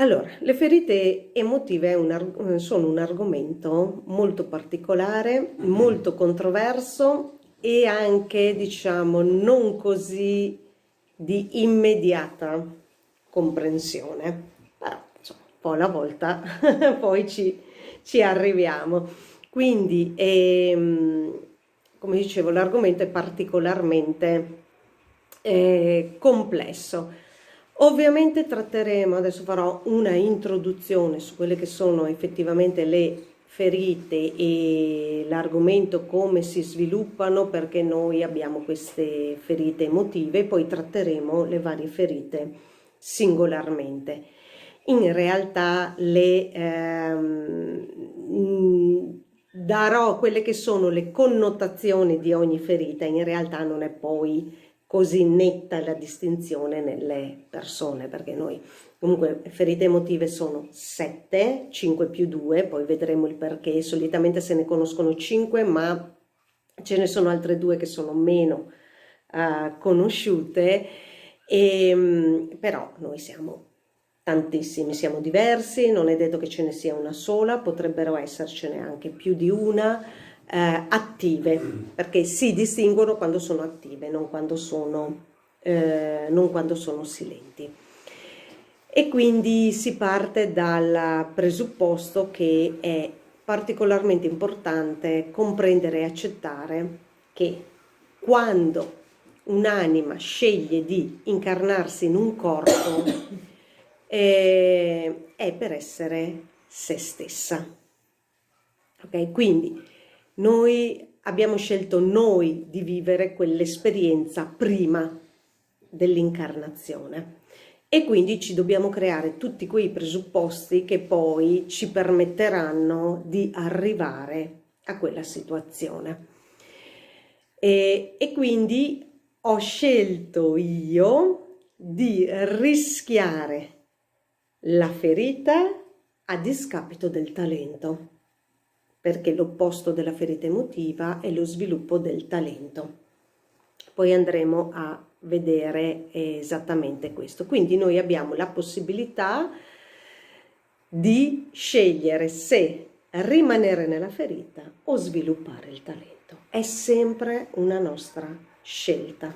Allora, le ferite emotive sono un argomento molto particolare, molto controverso e anche, diciamo, non così di immediata comprensione. Però, insomma, un po' alla volta poi ci arriviamo. Quindi, come dicevo, l'argomento è particolarmente complesso. Ovviamente tratteremo, adesso farò una introduzione su quelle che sono effettivamente le ferite e l'argomento come si sviluppano, perché noi abbiamo queste ferite emotive, poi tratteremo le varie ferite singolarmente. In realtà darò quelle che sono le connotazioni di ogni ferita, in realtà non è poi così netta la distinzione nelle persone, perché noi comunque ferite emotive sono 7, 5 più 2, poi vedremo il perché. Solitamente se ne conoscono 5, ma ce ne sono altre 2 che sono meno conosciute, però noi siamo tantissimi, siamo diversi, non è detto che ce ne sia una sola, potrebbero essercene anche più di una, attive, perché si distinguono quando sono attive, non quando sono silenti. E quindi si parte dal presupposto che è particolarmente importante comprendere e accettare che quando un'anima sceglie di incarnarsi in un corpo è per essere se stessa. Ok? Quindi noi abbiamo scelto noi di vivere quell'esperienza prima dell'incarnazione e quindi ci dobbiamo creare tutti quei presupposti che poi ci permetteranno di arrivare a quella situazione. E quindi ho scelto io di rischiare la ferita a discapito del talento, perché l'opposto della ferita emotiva è lo sviluppo del talento. Poi andremo a vedere esattamente questo. Quindi noi abbiamo la possibilità di scegliere se rimanere nella ferita o sviluppare il talento. È sempre una nostra scelta.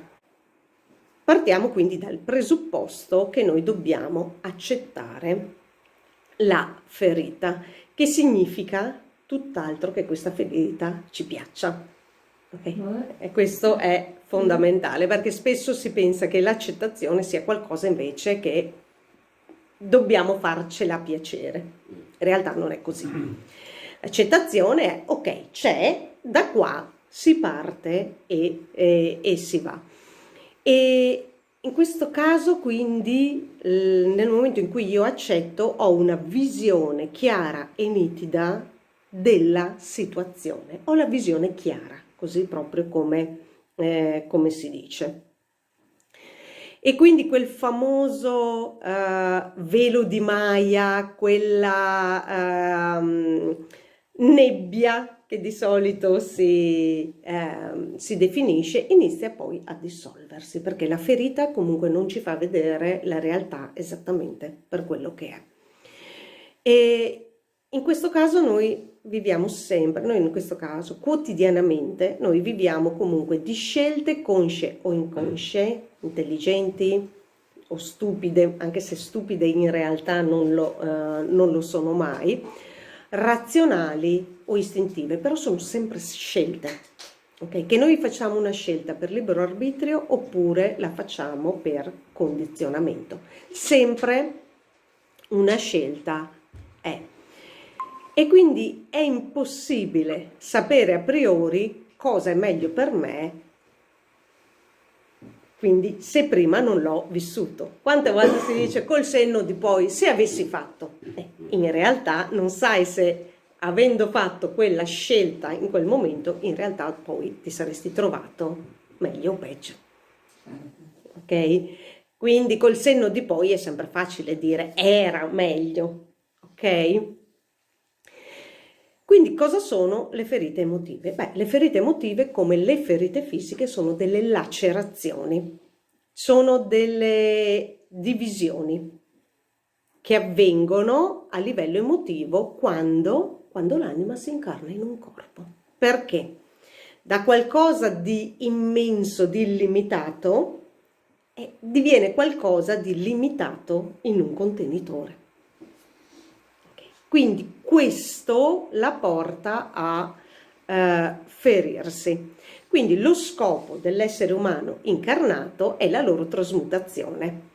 Partiamo quindi dal presupposto che noi dobbiamo accettare la ferita, che significa tutt'altro che questa ferita ci piaccia. Okay? E questo è fondamentale, perché spesso si pensa che l'accettazione sia qualcosa invece che dobbiamo farcela piacere. In realtà non è così. L'accettazione è ok, c'è, da qua si parte e si va. E in questo caso quindi nel momento in cui io accetto ho una visione chiara e nitida della situazione, ho la visione chiara, così proprio come si dice. E quindi quel famoso velo di Maya, quella nebbia che di solito si definisce, inizia poi a dissolversi, perché la ferita comunque non ci fa vedere la realtà esattamente per quello che è. E in questo caso noi viviamo sempre, noi in questo caso quotidianamente, noi viviamo comunque di scelte consce o inconsce, intelligenti o stupide, anche se stupide in realtà non lo sono mai, razionali o istintive, però sono sempre scelte, okay? Che noi facciamo una scelta per libero arbitrio oppure la facciamo per condizionamento. Sempre una scelta è. E quindi è impossibile sapere a priori cosa è meglio per me, quindi se prima non l'ho vissuto. Quante volte si dice col senno di poi, se avessi fatto, in realtà non sai se avendo fatto quella scelta in quel momento, in realtà poi ti saresti trovato meglio o peggio. Ok? Quindi col senno di poi è sempre facile dire era meglio, ok? Quindi cosa sono le ferite emotive? Beh, le ferite emotive, come le ferite fisiche, sono delle lacerazioni, sono delle divisioni. che avvengono a livello emotivo quando l'anima si incarna in un corpo. Perché? Da qualcosa di immenso, di illimitato, diviene qualcosa di limitato in un contenitore. Quindi questo la porta a ferirsi. Quindi lo scopo dell'essere umano incarnato è la loro trasmutazione.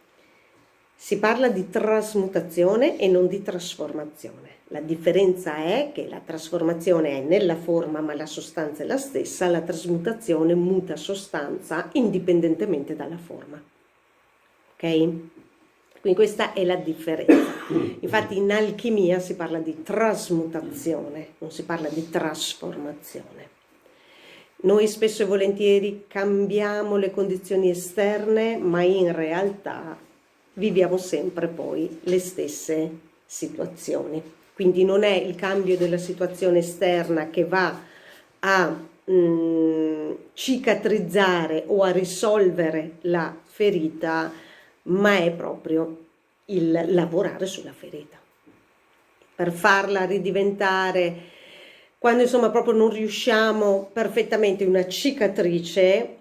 Si parla di trasmutazione e non di trasformazione. La differenza è che la trasformazione è nella forma, ma la sostanza è la stessa. La trasmutazione muta sostanza indipendentemente dalla forma. Ok? Quindi questa è la differenza. Infatti in alchimia si parla di trasmutazione, non si parla di trasformazione. Noi spesso e volentieri cambiamo le condizioni esterne, ma in realtà viviamo sempre poi le stesse situazioni. Quindi non è il cambio della situazione esterna che va a cicatrizzare o a risolvere la ferita, ma è proprio il lavorare sulla ferita per farla ridiventare, quando insomma proprio non riusciamo perfettamente, una cicatrice.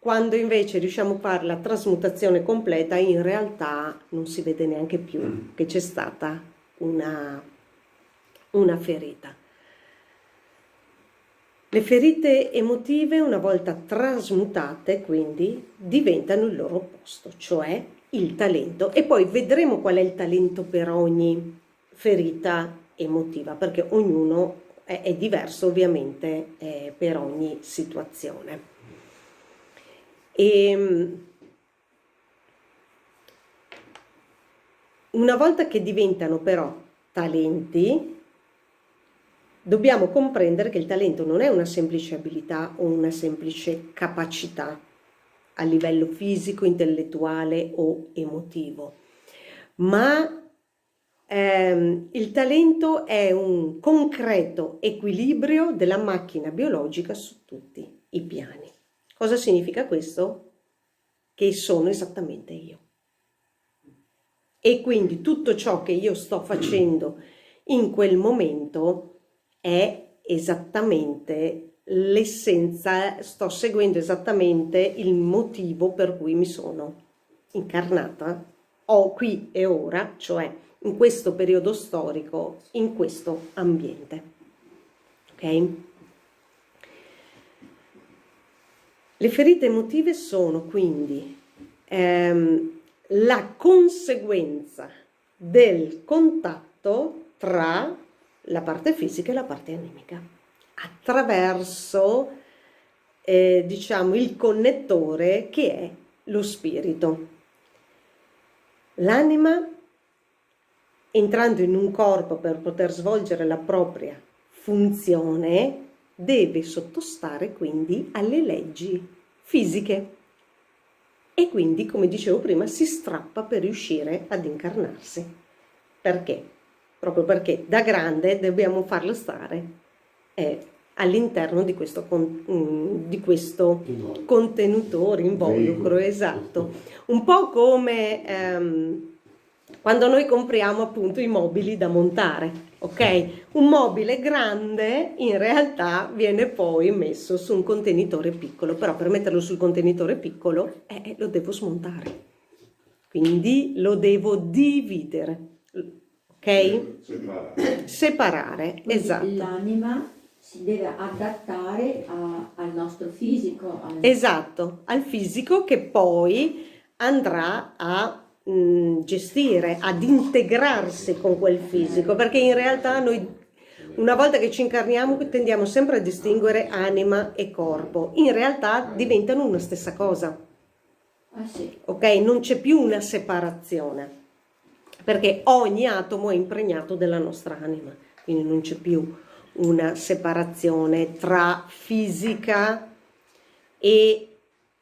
Quando invece riusciamo a fare la trasmutazione completa, in realtà non si vede neanche più che c'è stata una ferita. Le ferite emotive, una volta trasmutate, quindi diventano il loro opposto, cioè il talento. E poi vedremo qual è il talento per ogni ferita emotiva, perché ognuno è diverso ovviamente per ogni situazione. E una volta che diventano però talenti, dobbiamo comprendere che il talento non è una semplice abilità o una semplice capacità a livello fisico, intellettuale o emotivo, ma il talento è un concreto equilibrio della macchina biologica su tutti i piani. Cosa significa questo? Che sono esattamente io. E quindi tutto ciò che io sto facendo in quel momento è esattamente l'essenza, sto seguendo esattamente il motivo per cui mi sono incarnata qui e ora, cioè in questo periodo storico, in questo ambiente. Ok? Le ferite emotive sono quindi la conseguenza del contatto tra la parte fisica e la parte animica, attraverso diciamo il connettore che è lo spirito. L'anima, entrando in un corpo per poter svolgere la propria funzione, deve sottostare quindi alle leggi fisiche e quindi, come dicevo prima, si strappa per riuscire ad incarnarsi. Perché? Proprio perché da grande dobbiamo farlo stare all'interno di questo contenitore involucro, esatto. Un po' come quando noi compriamo appunto i mobili da montare, ok? Un mobile grande in realtà viene poi messo su un contenitore piccolo, però per metterlo sul contenitore piccolo lo devo smontare, quindi lo devo dividere, ok? Separare, esatto. L'anima si deve adattare al nostro fisico. Esatto, al fisico che poi andrà a gestire, ad integrarsi con quel fisico, perché in realtà noi una volta che ci incarniamo tendiamo sempre a distinguere anima e corpo, in realtà diventano una stessa cosa. Sì. Ok? Non c'è più una separazione, perché ogni atomo è impregnato della nostra anima, quindi non c'è più una separazione tra fisica e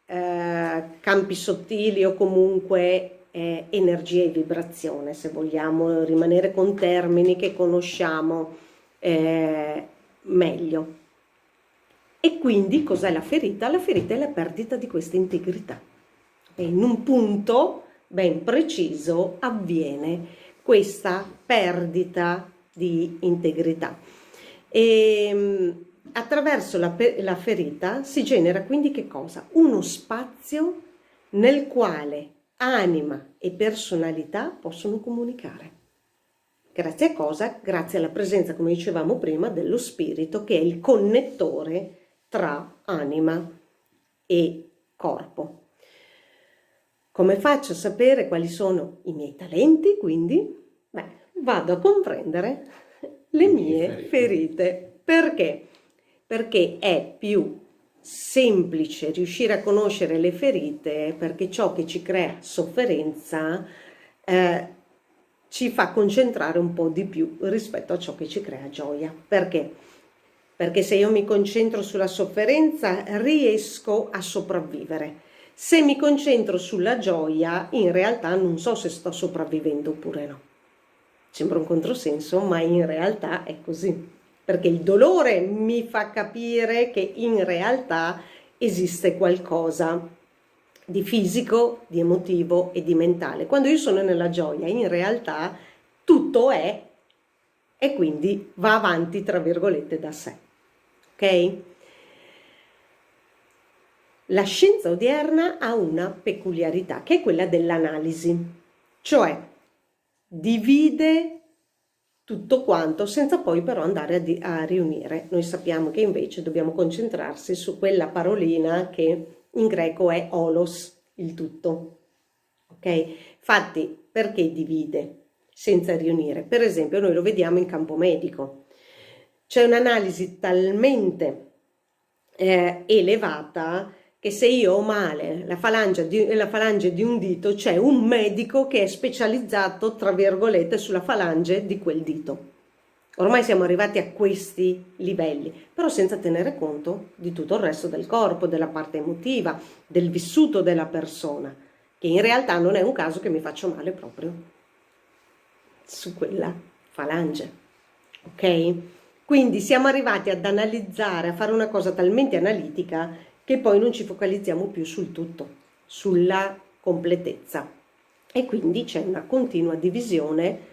campi sottili o comunque energia e vibrazione, se vogliamo rimanere con termini che conosciamo meglio. E quindi cos'è la ferita? La ferita è la perdita di questa integrità. In un punto ben preciso avviene questa perdita di integrità. E attraverso la ferita si genera quindi che cosa? Uno spazio nel quale anima e personalità possono comunicare. Grazie a cosa? Grazie alla presenza, come dicevamo prima, dello spirito, che è il connettore tra anima e corpo. Come faccio a sapere quali sono i miei talenti? Quindi, vado a comprendere le mie ferite. Perché? Perché è più semplice riuscire a conoscere le ferite, perché ciò che ci crea sofferenza ci fa concentrare un po' di più rispetto a ciò che ci crea gioia. Perché? Perché se io mi concentro sulla sofferenza riesco a sopravvivere. Se mi concentro sulla gioia, in realtà non so se sto sopravvivendo oppure no. Sembra un controsenso, ma in realtà è così. Perché il dolore mi fa capire che in realtà esiste qualcosa di fisico, di emotivo e di mentale. Quando io sono nella gioia, in realtà tutto è e quindi va avanti, tra virgolette, da sé. Ok? La scienza odierna ha una peculiarità, che è quella dell'analisi, cioè divide tutto quanto senza poi però andare a riunire. Noi sappiamo che invece dobbiamo concentrarsi su quella parolina che in greco è holos, il tutto. Ok? Infatti, perché divide senza riunire? Per esempio, noi lo vediamo in campo medico. C'è un'analisi talmente elevata che se io ho male la falange di un dito, c'è un medico che è specializzato, tra virgolette, sulla falange di quel dito. Ormai siamo arrivati a questi livelli, però senza tenere conto di tutto il resto del corpo, della parte emotiva, del vissuto della persona, che in realtà non è un caso che mi faccia male proprio su quella falange, ok? Quindi siamo arrivati ad analizzare, a fare una cosa talmente analitica che poi non ci focalizziamo più sul tutto, sulla completezza. E quindi c'è una continua divisione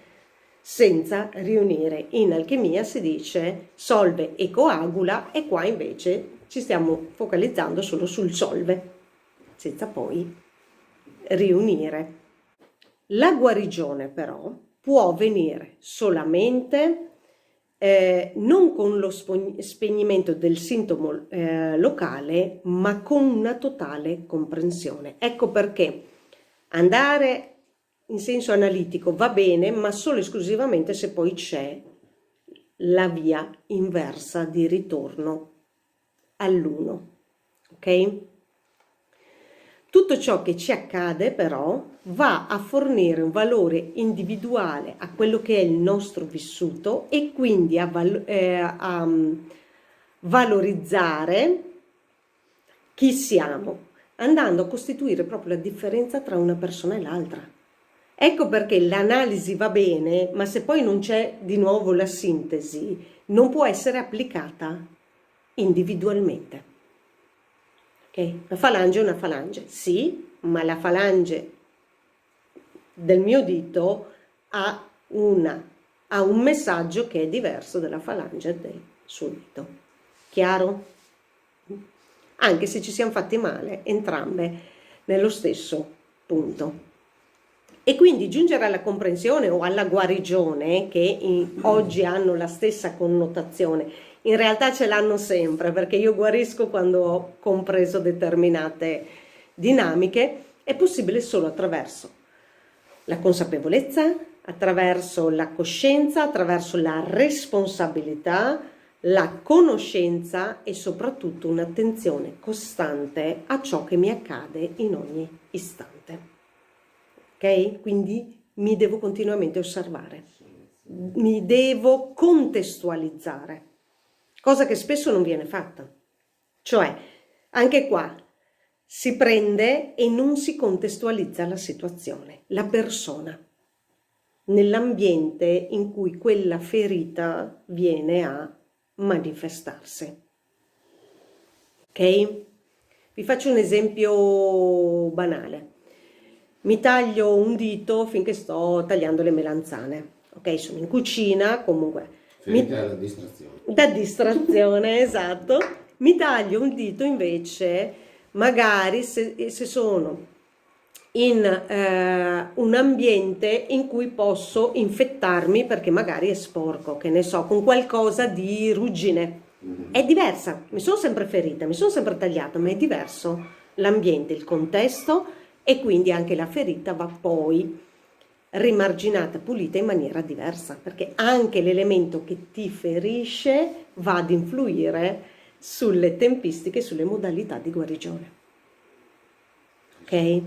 senza riunire. In alchimia si dice solve e coagula, e qua invece ci stiamo focalizzando solo sul solve, senza poi riunire. La guarigione però può avvenire solamente non con lo spegnimento del sintomo locale, ma con una totale comprensione. Ecco perché andare in senso analitico va bene, ma solo e esclusivamente se poi c'è la via inversa di ritorno all'uno. Ok? Tutto ciò che ci accade però va a fornire un valore individuale a quello che è il nostro vissuto e quindi a valorizzare chi siamo, andando a costituire proprio la differenza tra una persona e l'altra. Ecco perché l'analisi va bene, ma se poi non c'è di nuovo la sintesi, non può essere applicata individualmente. Okay? La falange è una falange, sì, ma la falange del mio dito ha un messaggio che è diverso dalla falange del suo dito. Chiaro? Anche se ci siamo fatti male entrambe nello stesso punto. E quindi giungere alla comprensione o alla guarigione, che oggi hanno la stessa connotazione, in realtà ce l'hanno sempre, perché io guarisco quando ho compreso determinate dinamiche, è possibile solo attraverso la consapevolezza, attraverso la coscienza, attraverso la responsabilità, la conoscenza e soprattutto un'attenzione costante a ciò che mi accade in ogni istante. Ok? Quindi mi devo continuamente osservare, mi devo contestualizzare, cosa che spesso non viene fatta. Cioè, anche qua si prende e non si contestualizza la situazione, la persona, nell'ambiente in cui quella ferita viene a manifestarsi. Ok? Vi faccio un esempio banale. mi taglio un dito finché sto tagliando le melanzane. Ok, sono in cucina, comunque. Ferita da distrazione. Da distrazione, esatto. Mi taglio un dito invece, magari se sono in un ambiente in cui posso infettarmi perché magari è sporco, che ne so, con qualcosa di ruggine. È diversa, mi sono sempre ferita, mi sono sempre tagliata, ma è diverso l'ambiente, il contesto e quindi anche la ferita va poi rimarginata, pulita in maniera diversa, perché anche l'elemento che ti ferisce va ad influire sulle tempistiche, sulle modalità di guarigione. Ok?